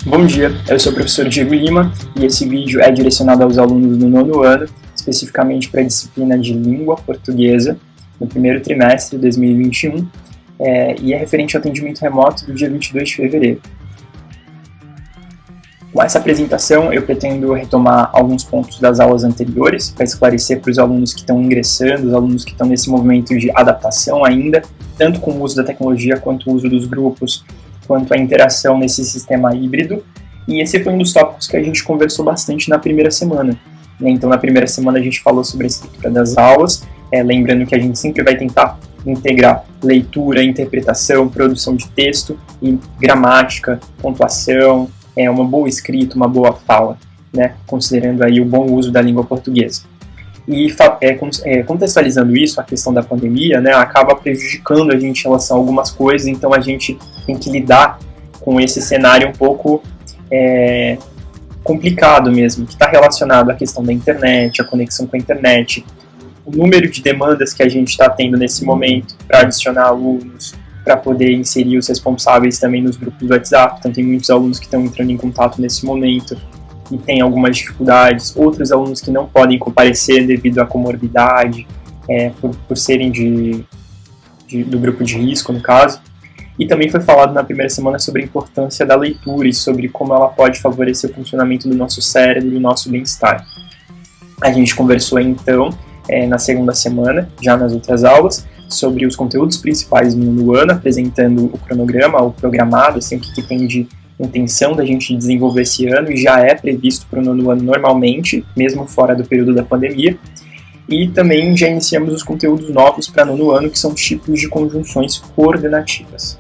Bom dia, eu sou o professor Diego Lima e esse vídeo é direcionado aos alunos do nono ano, especificamente para a disciplina de língua portuguesa, no primeiro trimestre de 2021, e é referente ao atendimento remoto do dia 22 de fevereiro. Com essa apresentação, eu pretendo retomar alguns pontos das aulas anteriores para esclarecer para os alunos que estão ingressando, os alunos que estão nesse movimento de adaptação ainda, tanto com o uso da tecnologia quanto o uso dos grupos, quanto à interação nesse sistema híbrido, e esse foi um dos tópicos que a gente conversou bastante na primeira semana. Então, na primeira semana a gente falou sobre a estrutura das aulas, lembrando que a gente sempre vai tentar integrar leitura, interpretação, produção de texto e gramática, pontuação, uma boa escrita, uma boa fala, né, considerando aí o bom uso da língua portuguesa. E contextualizando isso, a questão da pandemia, né, acaba prejudicando a gente em relação a algumas coisas, então a gente tem que lidar com esse cenário um pouco complicado mesmo, que está relacionado à questão da internet, a conexão com a internet, o número de demandas que a gente está tendo nesse momento para adicionar alunos, para poder inserir os responsáveis também nos grupos do WhatsApp. Então tem muitos alunos que estão entrando em contato nesse momento e tem algumas dificuldades, outros alunos que não podem comparecer devido à comorbidade, por serem do grupo de risco, no caso. E também foi falado na primeira semana sobre a importância da leitura e sobre como ela pode favorecer o funcionamento do nosso cérebro e do nosso bem-estar. A gente conversou então, na segunda semana, já nas outras aulas, sobre os conteúdos principais no ano, apresentando o cronograma, o programado, assim, o que tem de intenção da gente desenvolver esse ano e já é previsto para o nono ano normalmente, mesmo fora do período da pandemia. E também já iniciamos os conteúdos novos para nono ano, que são tipos de conjunções coordenativas.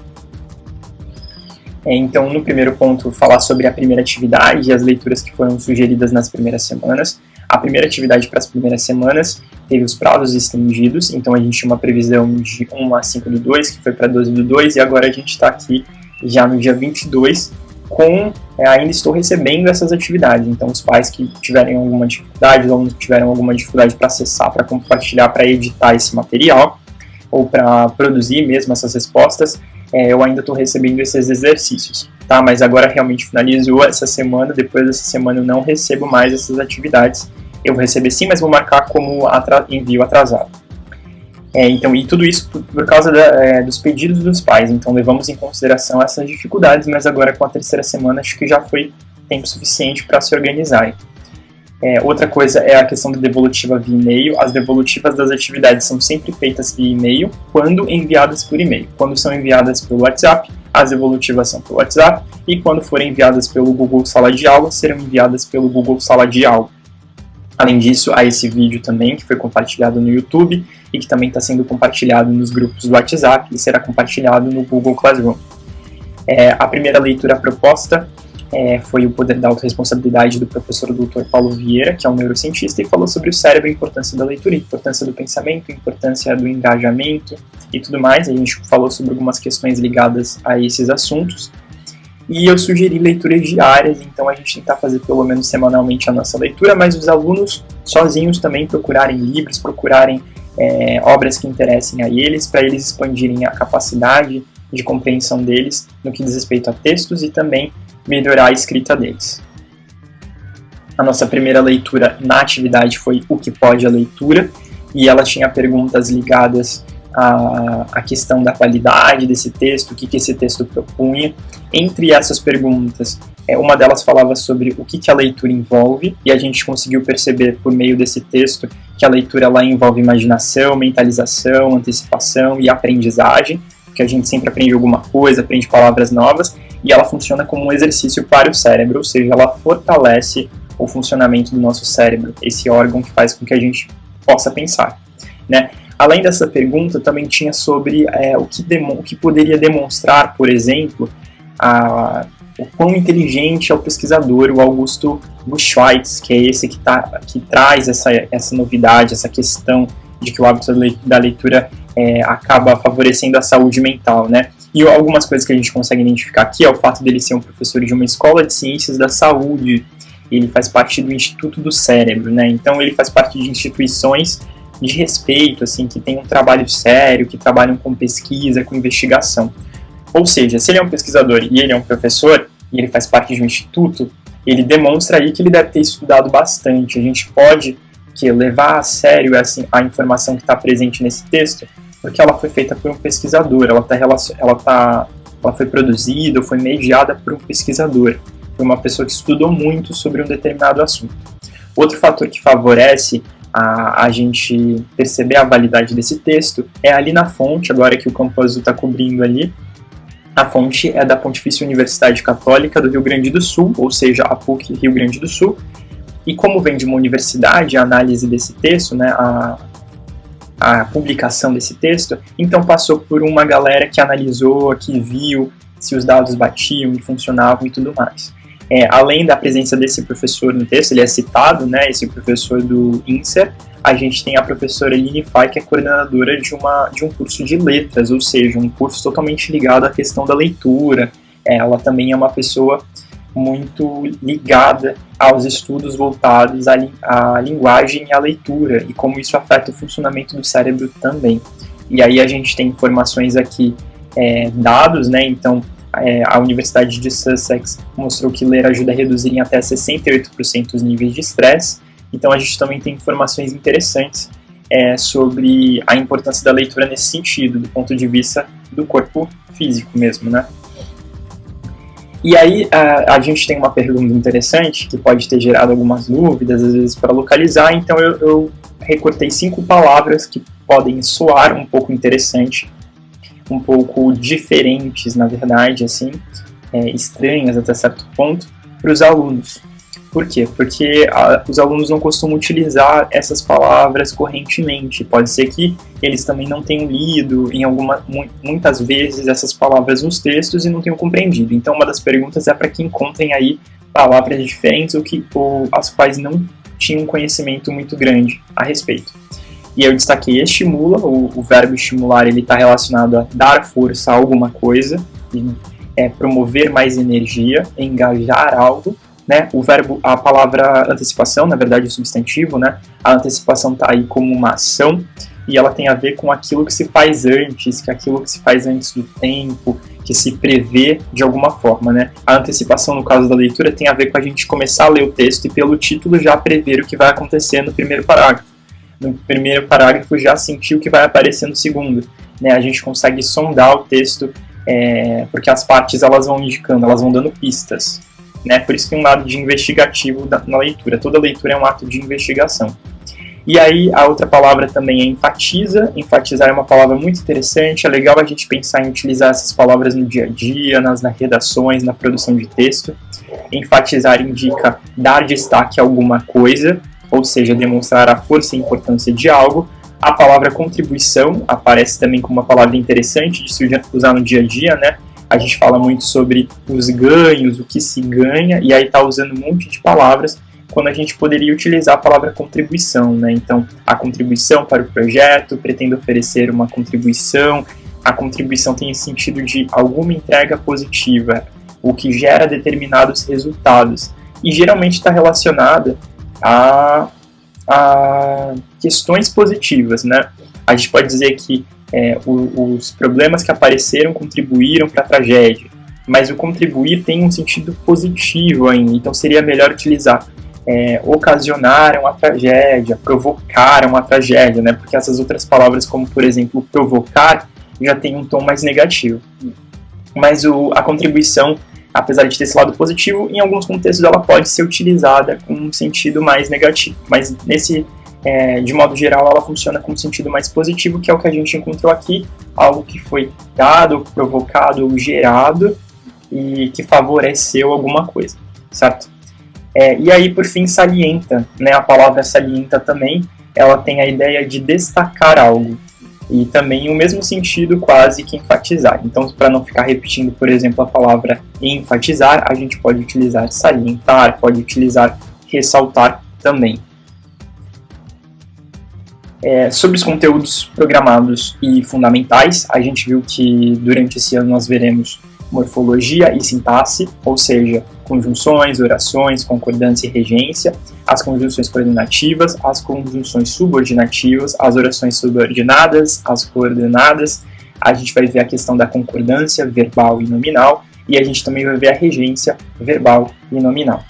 Então, no primeiro ponto, falar sobre a primeira atividade e as leituras que foram sugeridas nas primeiras semanas. A primeira atividade para as primeiras semanas teve os prazos estendidos, então a gente tinha uma previsão de 1 a 5/2, que foi para 12/2, e agora a gente está aqui já no dia 22, ainda estou recebendo essas atividades. Então, os pais que tiverem alguma dificuldade, os alunos que tiveram alguma dificuldade para acessar, para compartilhar, para editar esse material, ou para produzir mesmo essas respostas, eu ainda estou recebendo esses exercícios, tá? Mas agora realmente finalizou essa semana, depois dessa semana eu não recebo mais essas atividades. Eu vou receber sim, mas vou marcar como envio atrasado. Então, e tudo isso por causa dos pedidos dos pais, então levamos em consideração essas dificuldades, mas agora com a terceira semana acho que já foi tempo suficiente para se organizarem. Outra coisa é a questão da devolutiva via e-mail. As devolutivas das atividades são sempre feitas via e-mail quando enviadas por e-mail. Quando são enviadas pelo WhatsApp, as devolutivas são pelo WhatsApp, e quando forem enviadas pelo Google Sala de Aula, serão enviadas pelo Google Sala de Aula. Além disso, há esse vídeo também, que foi compartilhado no YouTube e que também está sendo compartilhado nos grupos do WhatsApp e será compartilhado no Google Classroom. A primeira leitura proposta foi o Poder da Autoresponsabilidade do professor Dr. Paulo Vieira, que é um neurocientista, e falou sobre o cérebro, a importância da leitura, a importância do pensamento, a importância do engajamento e tudo mais. A gente falou sobre algumas questões ligadas a esses assuntos. E eu sugeri leituras diárias, então a gente tentar fazer pelo menos semanalmente a nossa leitura, mas os alunos sozinhos também procurarem livros, procurarem obras que interessem a eles, para eles expandirem a capacidade de compreensão deles no que diz respeito a textos e também melhorar a escrita deles. A nossa primeira leitura na atividade foi O que pode a leitura, e ela tinha perguntas ligadas à questão da qualidade desse texto, o que esse texto propunha. Entre essas perguntas, uma delas falava sobre o que a leitura envolve, e a gente conseguiu perceber por meio desse texto que a leitura ela envolve imaginação, mentalização, antecipação e aprendizagem, porque a gente sempre aprende alguma coisa, aprende palavras novas, e ela funciona como um exercício para o cérebro, ou seja, ela fortalece o funcionamento do nosso cérebro, esse órgão que faz com que a gente possa pensar, né? Além dessa pergunta, também tinha sobre o que poderia demonstrar, por exemplo, o quão inteligente é o pesquisador, o Augusto Buchwitz, que é esse que traz essa novidade, essa questão de que o hábito da leitura acaba favorecendo a saúde mental, né? E algumas coisas que a gente consegue identificar aqui é o fato dele ser um professor de uma escola de ciências da saúde, ele faz parte do Instituto do Cérebro, né? Então ele faz parte de instituições de respeito, assim, que tem um trabalho sério, que trabalham com pesquisa, com investigação. Ou seja, se ele é um pesquisador e ele é um professor, e ele faz parte de um instituto, ele demonstra aí que ele deve ter estudado bastante. A gente pode levar a sério a informação que está presente nesse texto, porque ela foi feita por um pesquisador, ela foi produzida, foi mediada por um pesquisador, por uma pessoa que estudou muito sobre um determinado assunto. Outro fator que favorece a gente perceber a validade desse texto é ali na fonte, agora que o Campo Azul está cobrindo ali. A fonte é da Pontifícia Universidade Católica do Rio Grande do Sul, ou seja, a PUC Rio Grande do Sul. E como vem de uma universidade, a análise desse texto, né, a publicação desse texto, então passou por uma galera que analisou, que viu se os dados batiam e funcionavam e tudo mais. Além da presença desse professor no texto, ele é citado, né, esse professor do INSER, a gente tem a professora Eline Fay, que é coordenadora de um curso de letras, ou seja, um curso totalmente ligado à questão da leitura. Ela também é uma pessoa muito ligada aos estudos voltados à linguagem e à leitura, e como isso afeta o funcionamento do cérebro também. E aí a gente tem informações aqui, dados, né, então a Universidade de Sussex mostrou que ler ajuda a reduzir em até 68% os níveis de estresse. Então a gente também tem informações interessantes sobre a importância da leitura nesse sentido, do ponto de vista do corpo físico mesmo, né? E aí a gente tem uma pergunta interessante que pode ter gerado algumas dúvidas, às vezes, para localizar, então eu recortei 5 palavras que podem soar um pouco interessante, um pouco diferentes, na verdade, assim, estranhas até certo ponto, para os alunos. Por quê? Porque os alunos não costumam utilizar essas palavras correntemente. Pode ser que eles também não tenham lido muitas vezes essas palavras nos textos e não tenham compreendido. Então, uma das perguntas é para que encontrem aí palavras diferentes ou as quais não tinham conhecimento muito grande a respeito. E eu destaquei estimula, o verbo estimular, ele está relacionado a dar força a alguma coisa, promover mais energia, engajar algo, né? A palavra antecipação, na verdade o substantivo, né? A antecipação está aí como uma ação, e ela tem a ver com aquilo que se faz antes, aquilo que se faz antes do tempo, que se prevê de alguma forma, né? A antecipação, no caso da leitura, tem a ver com a gente começar a ler o texto e pelo título já prever o que vai acontecer no primeiro parágrafo. No primeiro parágrafo já sentir o que vai aparecer no segundo, né? A gente consegue sondar o texto, porque as partes elas vão indicando, elas vão dando pistas, né? Por isso que tem um lado de investigativo na leitura. Toda leitura é um ato de investigação. E aí a outra palavra também é enfatiza. Enfatizar é uma palavra muito interessante. É legal a gente pensar em utilizar essas palavras no dia a dia, nas redações, na produção de texto. Enfatizar indica dar destaque a alguma coisa, ou seja, demonstrar a força e importância de algo. A palavra contribuição aparece também como uma palavra interessante de se usar no dia a dia, né? A gente fala muito sobre os ganhos, o que se ganha, e aí está usando um monte de palavras, quando a gente poderia utilizar a palavra contribuição, né? Então, a contribuição para o projeto, pretendo oferecer uma contribuição. A contribuição tem esse sentido de alguma entrega positiva, o que gera determinados resultados, e geralmente está relacionada a questões positivas, né? A gente pode dizer que os problemas que apareceram contribuíram para a tragédia, mas o contribuir tem um sentido positivo ainda, então seria melhor utilizar ocasionaram a tragédia, provocaram a tragédia, né? Porque essas outras palavras, como por exemplo provocar, já tem um tom mais negativo. Mas a contribuição, apesar de ter esse lado positivo, em alguns contextos ela pode ser utilizada com um sentido mais negativo. Mas de modo geral, ela funciona com um sentido mais positivo, que é o que a gente encontrou aqui, algo que foi dado, provocado ou gerado e que favoreceu alguma coisa, certo? E aí, por fim, salienta, né? A palavra salienta também, ela tem a ideia de destacar algo. E também o mesmo sentido quase que enfatizar. Então, para não ficar repetindo, por exemplo, a palavra enfatizar, a gente pode utilizar salientar, pode utilizar ressaltar também. Sobre os conteúdos programados e fundamentais, a gente viu que durante esse ano nós veremos morfologia e sintaxe, ou seja, conjunções, orações, concordância e regência, as conjunções coordenativas, as conjunções subordinativas, as orações subordinadas, as coordenadas. A gente vai ver a questão da concordância verbal e nominal, e a gente também vai ver a regência verbal e nominal.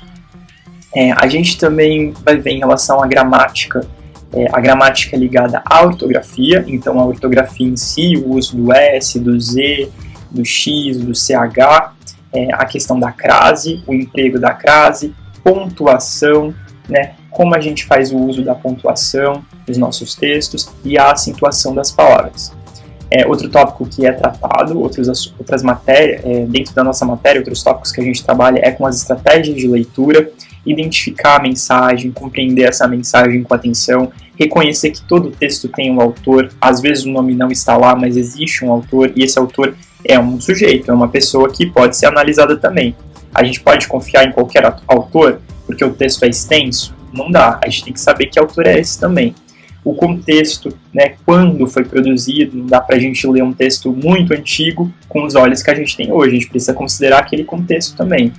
A gente também vai ver em relação à gramática, a gramática ligada à ortografia, então a ortografia em si, o uso do S, do Z, do X, do CH, a questão da crase, o emprego da crase, pontuação, né, como a gente faz o uso da pontuação nos nossos textos e a acentuação das palavras. Outro tópico que é tratado, outras matérias, dentro da nossa matéria, outros tópicos que a gente trabalha é com as estratégias de leitura, identificar a mensagem, compreender essa mensagem com atenção, reconhecer que todo texto tem um autor, às vezes o nome não está lá, mas existe um autor, e esse autor é um sujeito, é uma pessoa que pode ser analisada também. A gente pode confiar em qualquer autor, porque o texto é extenso? Não dá, a gente tem que saber que autor é esse também. O contexto, né, quando foi produzido, não dá pra gente ler um texto muito antigo com os olhos que a gente tem hoje, a gente precisa considerar aquele contexto também.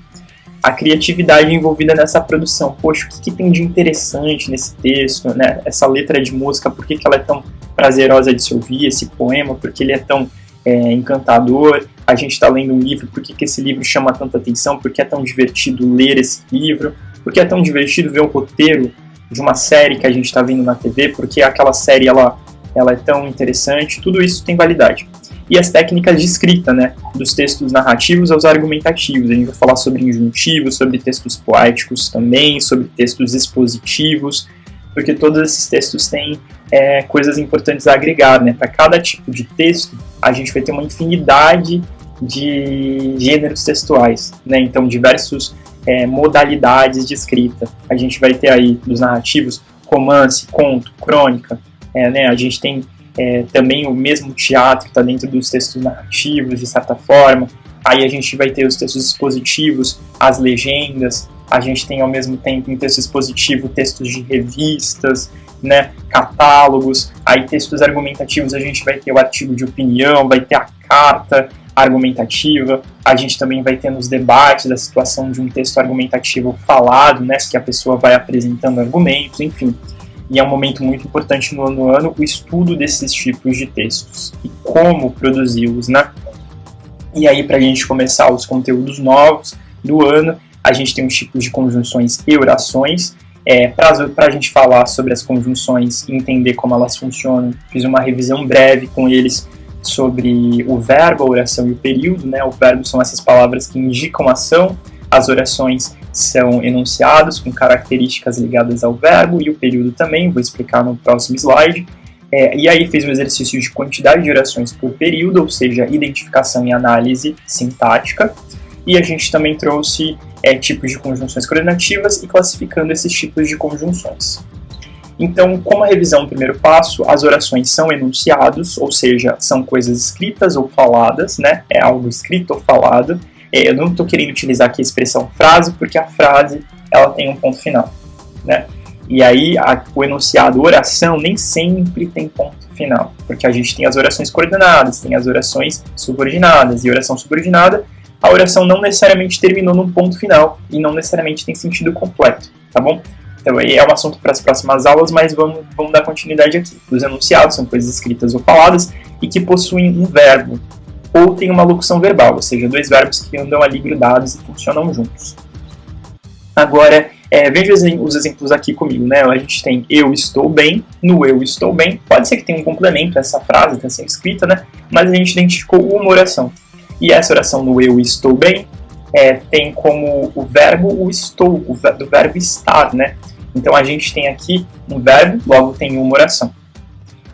A criatividade envolvida nessa produção, poxa, o que tem de interessante nesse texto, né? Essa letra de música, por que ela é tão prazerosa de se ouvir, esse poema, por que ele é tão encantador, a gente está lendo um livro, por que esse livro chama tanta atenção, por que é tão divertido ler esse livro, por que é tão divertido ver o roteiro de uma série que a gente está vendo na TV, porque aquela série ela é tão interessante, tudo isso tem validade. E as técnicas de escrita, né, dos textos narrativos aos argumentativos, a gente vai falar sobre injuntivos, sobre textos poéticos também, sobre textos expositivos, porque todos esses textos têm coisas importantes a agregar, né, para cada tipo de texto a gente vai ter uma infinidade de gêneros textuais, né, então diversos modalidades de escrita. A gente vai ter aí dos narrativos romance, conto, crônica, né? A gente tem também o mesmo teatro que está dentro dos textos narrativos, de certa forma. Aí a gente vai ter os textos expositivos, as legendas. A gente tem ao mesmo tempo em texto expositivo textos de revistas, né? Catálogos. Aí textos argumentativos a gente vai ter o artigo de opinião, vai ter a carta argumentativa, a gente também vai ter nos debates a situação de um texto argumentativo falado, né, que a pessoa vai apresentando argumentos, enfim. E é um momento muito importante no ano o estudo desses tipos de textos e como produzi-los, né? E aí, para a gente começar os conteúdos novos do ano, a gente tem os tipos de conjunções e orações. Para a gente falar sobre as conjunções e entender como elas funcionam, fiz uma revisão breve com eles sobre o verbo, a oração e o período, né? O verbo são essas palavras que indicam ação, as orações são enunciados com características ligadas ao verbo e o período também, vou explicar no próximo slide. E aí fez um exercício de quantidade de orações por período, ou seja, identificação e análise sintática. E a gente também trouxe tipos de conjunções coordenativas e classificando esses tipos de conjunções. Então, como a revisão no primeiro passo, as orações são enunciados, ou seja, são coisas escritas ou faladas, né? É algo escrito ou falado. Eu não estou querendo utilizar aqui a expressão frase, porque a frase ela tem um ponto final, né? E aí, o enunciado oração nem sempre tem ponto final, porque a gente tem as orações coordenadas, tem as orações subordinadas, e oração subordinada, a oração não necessariamente terminou num ponto final, e não necessariamente tem sentido completo, tá bom? Então, aí é um assunto para as próximas aulas, mas vamos dar continuidade aqui. Os enunciados são coisas escritas ou faladas e que possuem um verbo, ou tem uma locução verbal, ou seja, dois verbos que andam ali grudados e funcionam juntos. Agora, veja os exemplos aqui comigo, né? A gente tem eu estou bem, no eu estou bem, pode ser que tenha um complemento a essa frase, está sendo escrita, né? Mas a gente identificou uma oração. E essa oração no eu estou bem tem como o verbo o estou, do verbo estar, né? Então a gente tem aqui um verbo, logo tem uma oração.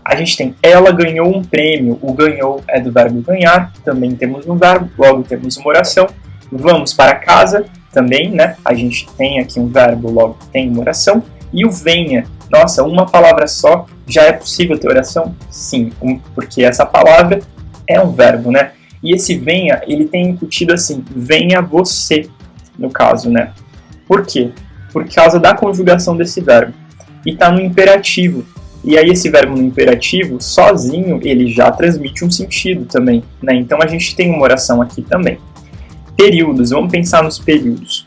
A gente tem ela ganhou um prêmio, o ganhou é do verbo ganhar, também temos um verbo, logo temos uma oração. Vamos para casa, também, né? A gente tem aqui um verbo, logo tem uma oração. E o venha, nossa, uma palavra só, já é possível ter oração? Sim, porque essa palavra é um verbo, né? E esse venha, ele tem incutido assim, venha você, no caso, né? Por quê? Por causa da conjugação desse verbo. E está no imperativo. E aí esse verbo no imperativo, sozinho, ele já transmite um sentido também, né? Então a gente tem uma oração aqui também. Períodos, vamos pensar nos períodos.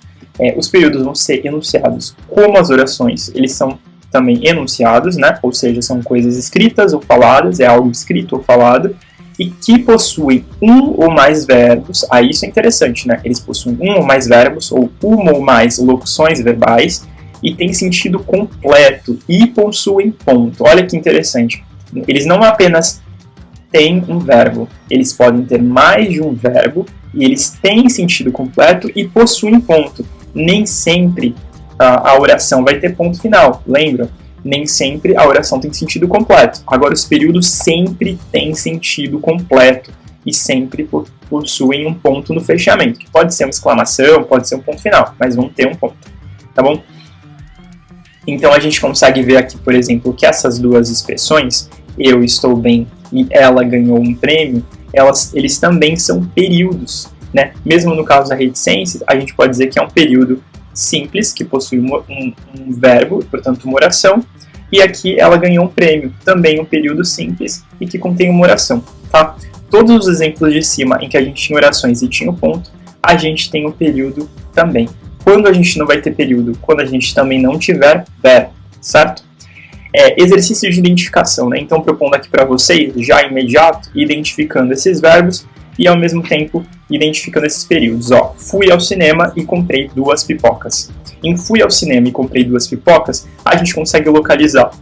Os períodos vão ser enunciados como as orações, eles são também enunciados, né? Ou seja, são coisas escritas ou faladas, é algo escrito ou falado. e que possuem um ou mais verbos. Aí isso é interessante, né? Eles possuem um ou mais verbos ou uma ou mais locuções verbais e têm sentido completo e possuem ponto. Olha que interessante. Eles não apenas têm um verbo, eles podem ter mais de um verbo e eles têm sentido completo e possuem ponto. Nem sempre a oração vai ter ponto final, lembra? Nem sempre a oração tem sentido completo. Agora, os períodos sempre têm sentido completo e sempre possuem um ponto no fechamento, que pode ser uma exclamação, pode ser um ponto final, mas vão ter um ponto, tá bom? Então, a gente consegue ver aqui, por exemplo, que essas duas expressões, eu estou bem e ela ganhou um prêmio, eles também são períodos, né? Mesmo no caso da reticência, a gente pode dizer que é um período simples, que possui um verbo, portanto uma oração, e aqui ela ganhou um prêmio, também um período simples e que contém uma oração, tá? Todos os exemplos de cima em que a gente tinha orações e tinha um ponto, a gente tem um período também. Quando a gente não vai ter período? Quando a gente também não tiver verbo, certo? Exercício de identificação, né? Então, propondo aqui para vocês, já imediato, identificando esses verbos e, ao mesmo tempo, identificando esses períodos. Ó, fui ao cinema e comprei 2 pipocas. Em fui ao cinema e comprei 2 pipocas, a gente consegue localizar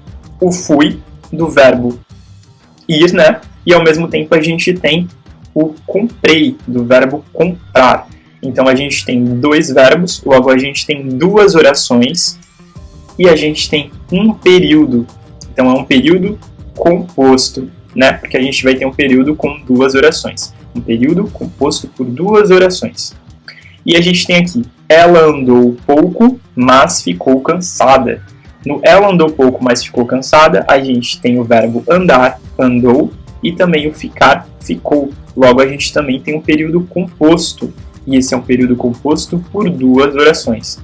o fui do verbo ir, né? E, ao mesmo tempo, a gente tem o comprei do verbo comprar. Então, a gente tem 2 verbos, logo a gente tem 2 orações e a gente tem um período. Então, é um período composto, né? Porque a gente vai ter um período com 2 orações. Um período composto por 2 orações. E a gente tem aqui, ela andou pouco, mas ficou cansada. No ela andou pouco, mas ficou cansada, a gente tem o verbo andar, andou, e também o ficar, ficou. Logo, a gente também tem um período composto. E esse é um período composto por 2 orações.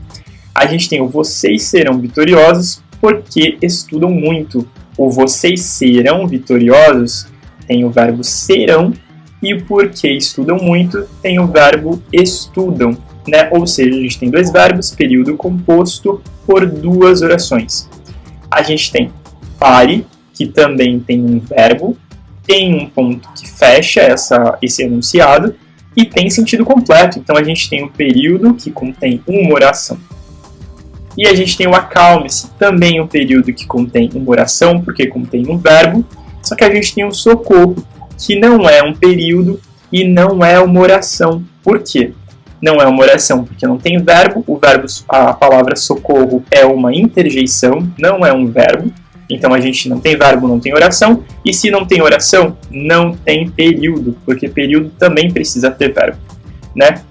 A gente tem o vocês serão vitoriosos porque estudam muito. O vocês serão vitoriosos tem o verbo serão e o porque estudam muito tem o verbo estudam, né? Ou seja, a gente tem 2 verbos, período composto por 2 orações. A gente tem pare, que também tem um verbo, tem um ponto que fecha esse enunciado, e tem sentido completo. Então, a gente tem um período que contém uma oração. E a gente tem o acalme-se, também um período que contém uma oração, porque contém um verbo. Só que a gente tem o socorro, que não é um período e não é uma oração. Por quê? Não é uma oração porque não tem verbo. A palavra socorro é uma interjeição, não é um verbo. Então, a gente não tem verbo, não tem oração. E se não tem oração, não tem período, porque período também precisa ter verbo, né?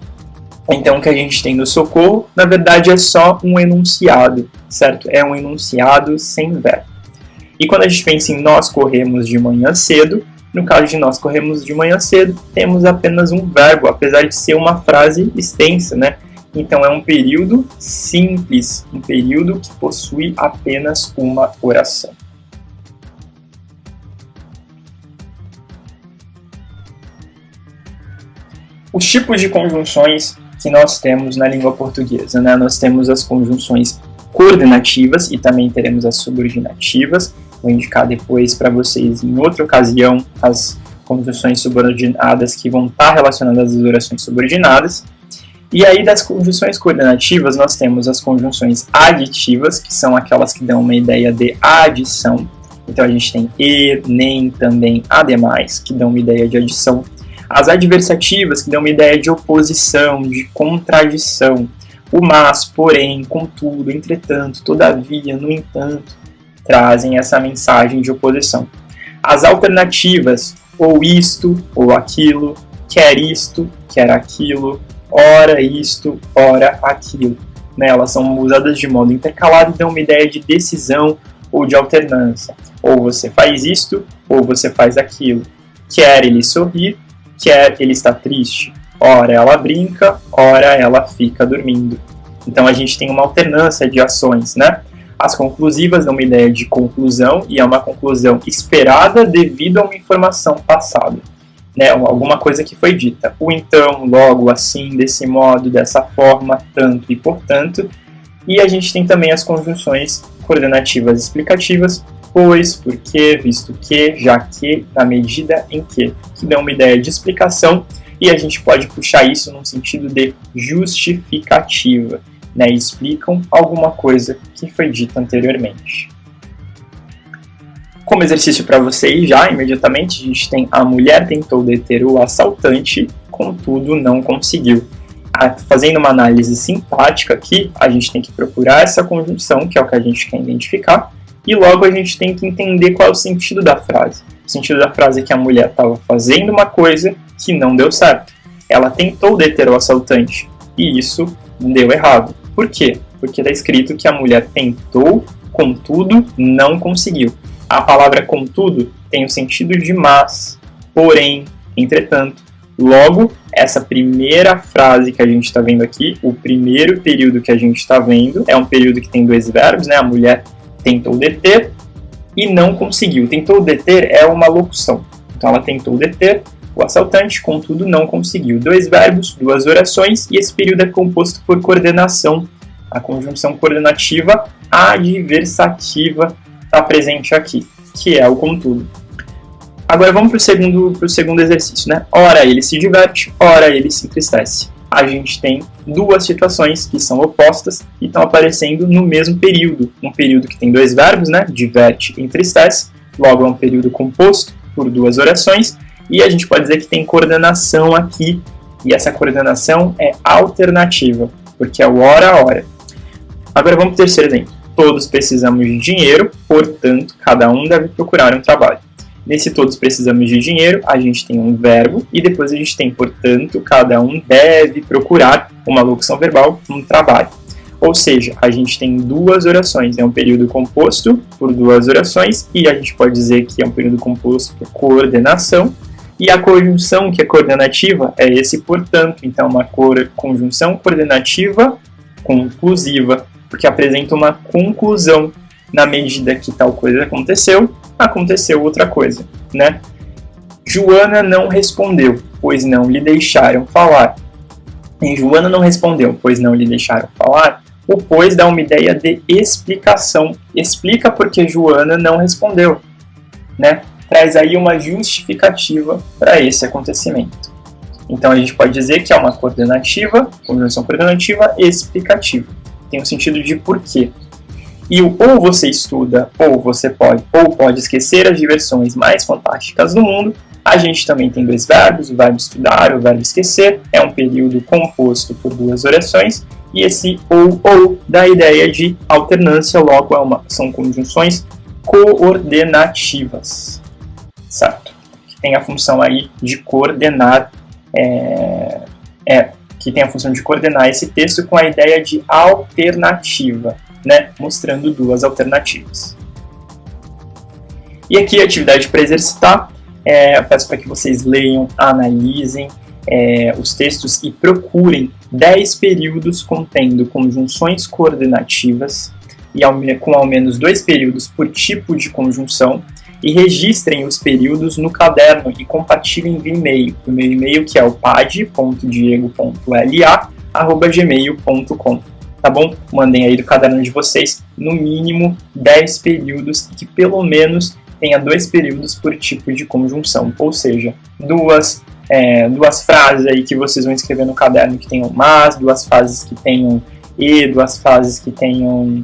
Então, o que a gente tem no socorro, na verdade, é só um enunciado, certo? É um enunciado sem verbo. E quando a gente pensa em nós corremos de manhã cedo, no caso de nós corremos de manhã cedo, temos apenas um verbo, apesar de ser uma frase extensa, né? Então, é um período simples, um período que possui apenas uma oração. Os tipos de conjunções que nós temos na língua portuguesa, né? Nós temos as conjunções coordenativas e também teremos as subordinativas. Vou indicar depois para vocês, em outra ocasião, as conjunções subordinadas que vão estar relacionadas às orações subordinadas. E aí, das conjunções coordenativas, nós temos as conjunções aditivas, que são aquelas que dão uma ideia de adição. Então, a gente tem e, nem, também, ademais, que dão uma ideia de adição. As adversativas, que dão uma ideia de oposição, de contradição. O mas, porém, contudo, entretanto, todavia, no entanto, trazem essa mensagem de oposição. As alternativas, ou isto, ou aquilo, quer isto, quer aquilo, ora isto, ora aquilo. Né? Elas são usadas de modo intercalado e dão uma ideia de decisão ou de alternância. Ou você faz isto, ou você faz aquilo. Quer ele sorrir, quer ele está triste. Ora ela brinca, ora ela fica dormindo. Então a gente tem uma alternância de ações, né? As conclusivas dão uma ideia de conclusão e é uma conclusão esperada devido a uma informação passada. Né, alguma coisa que foi dita. O então, logo, assim, desse modo, dessa forma, tanto e portanto. E a gente tem também as conjunções coordenativas explicativas, pois, porque, visto que, já que, na medida em que dão uma ideia de explicação, e a gente pode puxar isso num sentido de justificativa, né? Explicam alguma coisa que foi dita anteriormente. Como exercício para vocês já, imediatamente, a gente tem: a mulher tentou deter o assaltante, contudo não conseguiu. Fazendo uma análise sintática aqui, a gente tem que procurar essa conjunção, que é o que a gente quer identificar, e logo a gente tem que entender qual é o sentido da frase. O sentido da frase é que a mulher estava fazendo uma coisa que não deu certo. Ela tentou deter o assaltante, e isso deu errado. Por quê? Porque está escrito que a mulher tentou, contudo não conseguiu. A palavra contudo tem o sentido de mas, porém, entretanto. Logo, essa primeira frase que a gente está vendo aqui, o primeiro período que a gente está vendo, é um período que tem dois verbos, né? A mulher tentou deter e não conseguiu. Tentou deter é uma locução. Então ela tentou deter o assaltante, contudo não conseguiu. Dois verbos, duas orações, e esse período é composto por coordenação. A conjunção coordenativa adversativa está presente aqui, que é o contudo. Agora vamos para o segundo exercício, né? Ora ele se diverte, ora ele se entristece. A gente tem duas situações que são opostas e estão aparecendo no mesmo período. Um período que tem dois verbos, né? Diverte e entristece. Logo é um período composto por duas orações. E a gente pode dizer que tem coordenação aqui. E essa coordenação é alternativa, porque é o ora. Agora vamos para o terceiro exemplo. Todos precisamos de dinheiro, portanto, cada um deve procurar um trabalho. Nesse todos precisamos de dinheiro, a gente tem um verbo e depois a gente tem, portanto, cada um deve procurar, uma locução verbal, um trabalho. Ou seja, a gente tem duas orações, é um período composto por duas orações e a gente pode dizer que é um período composto por coordenação e a conjunção que é coordenativa é esse portanto, então uma conjunção coordenativa conclusiva, porque apresenta uma conclusão. Na medida que tal coisa aconteceu outra coisa, né? Joana não respondeu, pois não lhe deixaram falar. Em Joana não respondeu, pois não lhe deixaram falar, o pois dá uma ideia de explicação. Explica porque Joana não respondeu, né? Traz aí uma justificativa para esse acontecimento. Então a gente pode dizer que é uma coordenativa, conjunção coordenativa explicativa. Tem o sentido de porquê. E o ou você estuda, ou você pode esquecer as diversões mais fantásticas do mundo. A gente também tem dois verbos, o verbo estudar, o verbo esquecer. É um período composto por duas orações. E esse ou dá a ideia de alternância, logo são conjunções coordenativas. Certo? Que tem a função aí de coordenar, que tem a função de coordenar esse texto com a ideia de alternativa. Né, mostrando duas alternativas. E aqui a atividade para exercitar, eu peço para que vocês leiam, analisem os textos e procurem 10 períodos contendo conjunções coordenativas e com ao menos 2 períodos por tipo de conjunção e registrem os períodos no caderno e compartilhem via e-mail. O meu e-mail que é o pad.diego.la@gmail.com. Tá bom? Mandem aí do caderno de vocês, no mínimo 10 períodos, que pelo menos tenha 2 períodos por tipo de conjunção. Ou seja, duas frases aí que vocês vão escrever no caderno que tenham mas, 2 frases que tenham e, 2 frases que tenham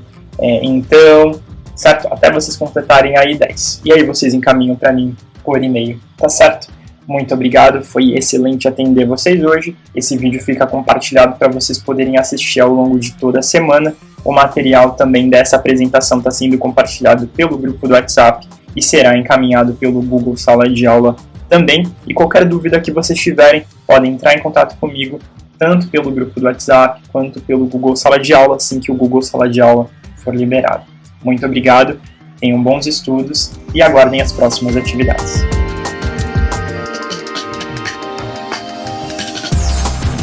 então, certo? Até vocês completarem aí 10. E aí vocês encaminham para mim por e-mail, tá certo? Muito obrigado, foi excelente atender vocês hoje. Esse vídeo fica compartilhado para vocês poderem assistir ao longo de toda a semana. O material também dessa apresentação está sendo compartilhado pelo grupo do WhatsApp e será encaminhado pelo Google Sala de Aula também. E qualquer dúvida que vocês tiverem, podem entrar em contato comigo, tanto pelo grupo do WhatsApp quanto pelo Google Sala de Aula, assim que o Google Sala de Aula for liberado. Muito obrigado, tenham bons estudos e aguardem as próximas atividades.